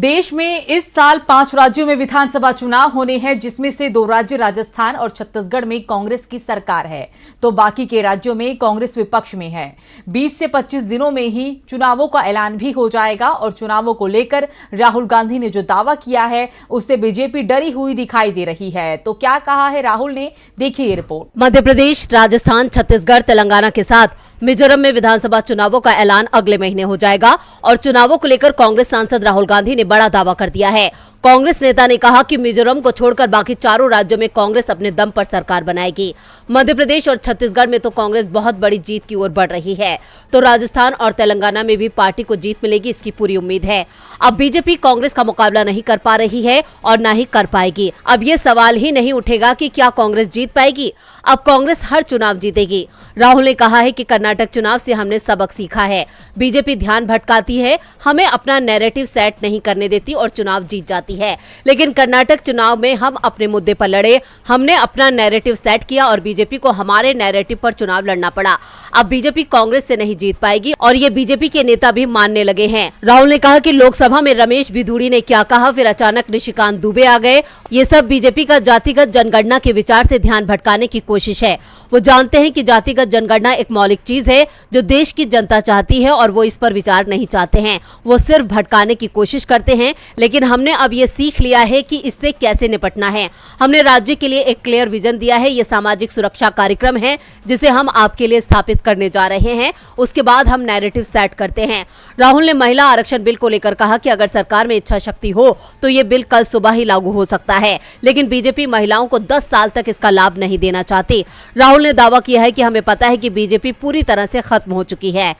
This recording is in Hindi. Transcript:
देश में इस साल 5 राज्यों में विधानसभा चुनाव होने हैं, जिसमें से 2 राज्य राजस्थान और छत्तीसगढ़ में कांग्रेस की सरकार है, तो बाकी के राज्यों में कांग्रेस विपक्ष में है। 20 से 25 दिनों में ही चुनावों का ऐलान भी हो जाएगा और चुनावों को लेकर राहुल गांधी ने जो दावा किया है उससे बीजेपी डरी हुई दिखाई दे रही है। तो क्या कहा है राहुल ने, देखिए ये रिपोर्ट। मध्य प्रदेश, राजस्थान, छत्तीसगढ़, तेलंगाना के साथ मिजोरम में विधानसभा चुनावों का ऐलान अगले महीने हो जाएगा और चुनावों को लेकर कांग्रेस सांसद राहुल गांधी ने बड़ा दावा कर दिया है। कांग्रेस नेता ने कहा कि मिजोरम को छोड़कर बाकी चारों राज्यों में कांग्रेस अपने दम पर सरकार बनाएगी। मध्य प्रदेश और छत्तीसगढ़ में तो कांग्रेस बहुत बड़ी जीत की ओर बढ़ रही है, तो राजस्थान और तेलंगाना में भी पार्टी को जीत मिलेगी, इसकी पूरी उम्मीद है। अब बीजेपी कांग्रेस का मुकाबला नहीं कर पा रही है और न ही कर पाएगी। अब ये सवाल ही नहीं उठेगा कि क्या कांग्रेस जीत पाएगी, अब कांग्रेस हर चुनाव जीतेगी। राहुल ने कहा है कि कर्नाटक चुनाव से हमने सबक सीखा है। बीजेपी ध्यान भटकाती है, हमें अपना नैरेटिव सेट नहीं करने देती और चुनाव जीत जाती है। लेकिन कर्नाटक चुनाव में हम अपने मुद्दे पर लड़े, हमने अपना नैरेटिव सेट किया और बीजेपी को हमारे नैरेटिव पर चुनाव लड़ना पड़ा। अब बीजेपी कांग्रेस से नहीं जीत पाएगी और ये बीजेपी के नेता भी मानने लगे हैं। राहुल ने कहा कि लोकसभा में रमेश बिधूड़ी ने क्या कहा, फिर अचानक निशिकांत दुबे आ गए। ये सब बीजेपी का जातिगत जनगणना के विचार से ध्यान भटकाने की कोशिश है। वो जानते हैं कि जातिगत जनगणना एक मौलिक चीज है जो देश की जनता चाहती है और वो इस पर विचार नहीं चाहते हैं, वो सिर्फ भटकाने की कोशिश करते हैं। लेकिन हमने अब ये सीख लिया है कि इससे कैसे निपटना है। हमने राज्य के लिए एक क्लियर विजन दिया है। ये सामाजिक सुरक्षा कार्यक्रम है जिसे हम आपके लिए स्थापित करने जा रहे हैं, उसके बाद हम नैरेटिव सेट करते हैं। राहुल ने महिला आरक्षण बिल को लेकर कहा कि अगर सरकार में इच्छा शक्ति हो तो ये बिल कल सुबह ही लागू हो सकता है, लेकिन बीजेपी महिलाओं को 10 साल तक इसका लाभ नहीं देना चाहती। राहुल ने दावा किया है कि हमें पता है कि बीजेपी पूरी तरह से खत्म हो चुकी है।